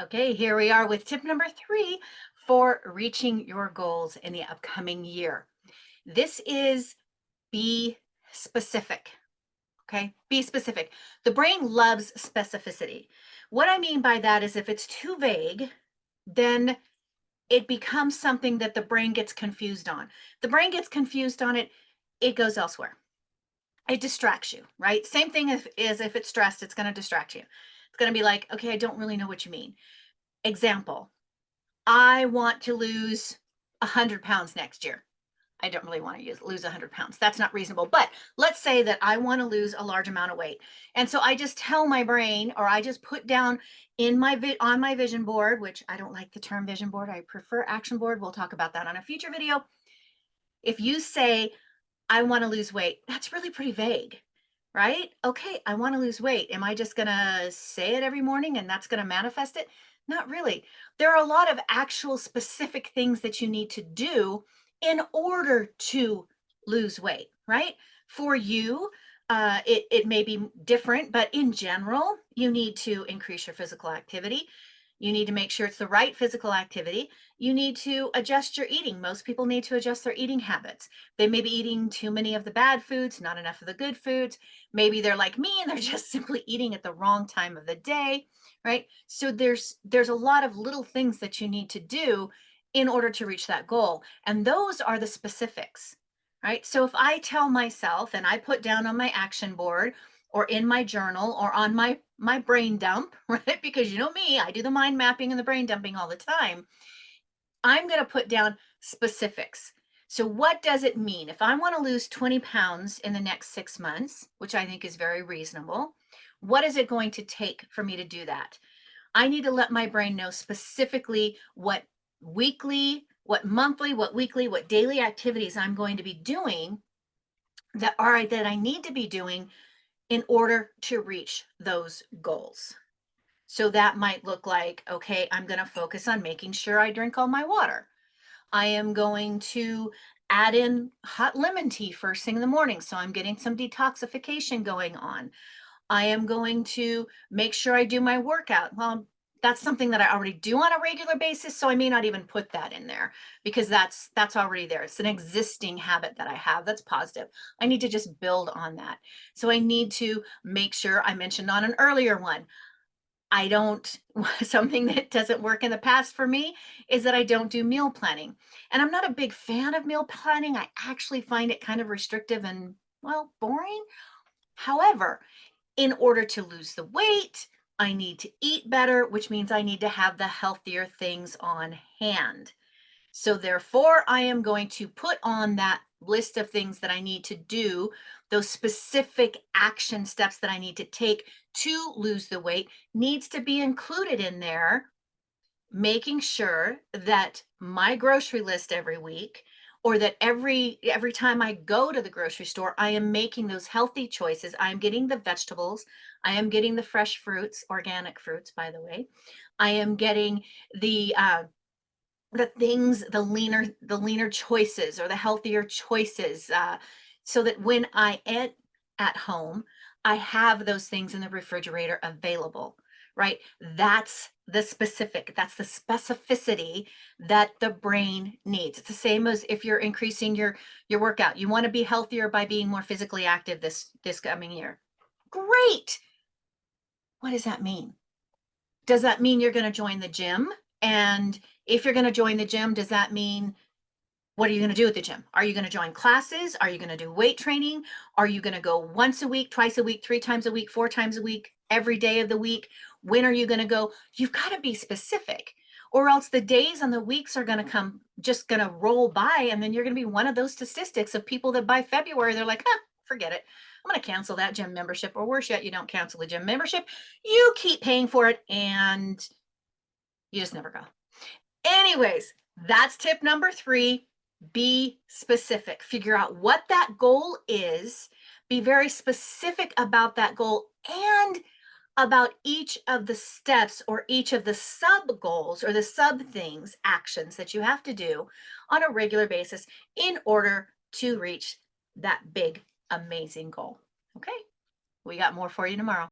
Okay, here we are with tip number 3 for reaching your goals in the upcoming year. This is be specific. Okay, be specific. The brain loves specificity. What I mean by that is if it's too vague, then it becomes something that the brain gets confused on. The brain gets confused on it, it goes elsewhere. It distracts you, right? Same thing as if it's stressed, it's going to distract you. It's going to be like, okay, I don't really know what you mean. Example, I want to lose 100 pounds next year. I don't really want to lose 100 pounds. That's not reasonable. But let's say that I want to lose a large amount of weight. And so I just tell my brain, or I just put down in on my vision board, which I don't like the term vision board. I prefer action board. We'll talk about that on a future video. If you say, I want to lose weight, that's really pretty vague, right? Okay, I want to lose weight. Am I just going to say it every morning and that's going to manifest it? Not really. There are a lot of actual specific things that you need to do in order to lose weight, right? For you, it may be different, but in general, you need to increase your physical activity. You need to make sure it's the right physical activity. You need to adjust your eating. Most people need to adjust their eating habits. They may be eating too many of the bad foods, not enough of the good foods. Maybe they're like me and they're just simply eating at the wrong time of the day, right? So there's a lot of little things that you need to do in order to reach that goal. And those are the specifics, right? So if I tell myself and I put down on my action board or in my journal or on my brain dump, right? Because you know me, I do the mind mapping and the brain dumping all the time. I'm going to put down specifics. So, what does it mean? If I want to lose 20 pounds in the next 6 months, which I think is very reasonable, what is it going to take for me to do that? I need to let my brain know specifically what weekly, what monthly, what weekly, what daily activities I'm going to be doing that I need to be doing in order to reach those goals. So that might look like, okay, I'm going to focus on making sure I drink all my water. I am going to add in hot lemon tea first thing in the morning. So I'm getting some detoxification going on. I am going to make sure I do my workout. Well, that's something that I already do on a regular basis, so I may not even put that in there because that's already there. It's an existing habit that I have that's positive. I need to just build on that. So I need to make sure I mentioned on an earlier one, I don't something that doesn't work in the past for me is that I don't do meal planning. And I'm not a big fan of meal planning. I actually find it kind of restrictive and, well, boring. However, in order to lose the weight, I need to eat better, which means I need to have the healthier things on hand. So therefore, I am going to put on that list of things that I need to do, those specific action steps that I need to take to lose the weight needs to be included in there, making sure that my grocery list every week or that every time I go to the grocery store, I am making those healthy choices. I am getting the vegetables, I am getting the fresh fruits, organic fruits, by the way. I am getting the things, the leaner choices or the healthier choices, so that when I eat at home, I have those things in the refrigerator available, right? That's the specificity that the brain needs. It's the same as if you're increasing your workout. You want to be healthier by being more physically active this coming year. Great. What does that mean? Does that mean you're going to join the gym? And if you're going to join the gym, does that mean what are you going to do at the gym? Are you going to join classes? Are you going to do weight training? Are you going to go once a week, twice a week, 3 times a week, 4 times a week, every day of the week? When are you going to go? You've got to be specific, or else the days and the weeks are going to come, just going to roll by. And then you're going to be one of those statistics of people that by February, they're like, forget it. I'm going to cancel that gym membership. Or worse yet, you don't cancel the gym membership. You keep paying for it and you just never go. Anyways, that's tip number 3. Be specific. Figure out what that goal is. Be very specific about that goal and about each of the steps or each of the sub goals or the sub things, actions that you have to do on a regular basis in order to reach that big, amazing goal. Okay, we got more for you tomorrow.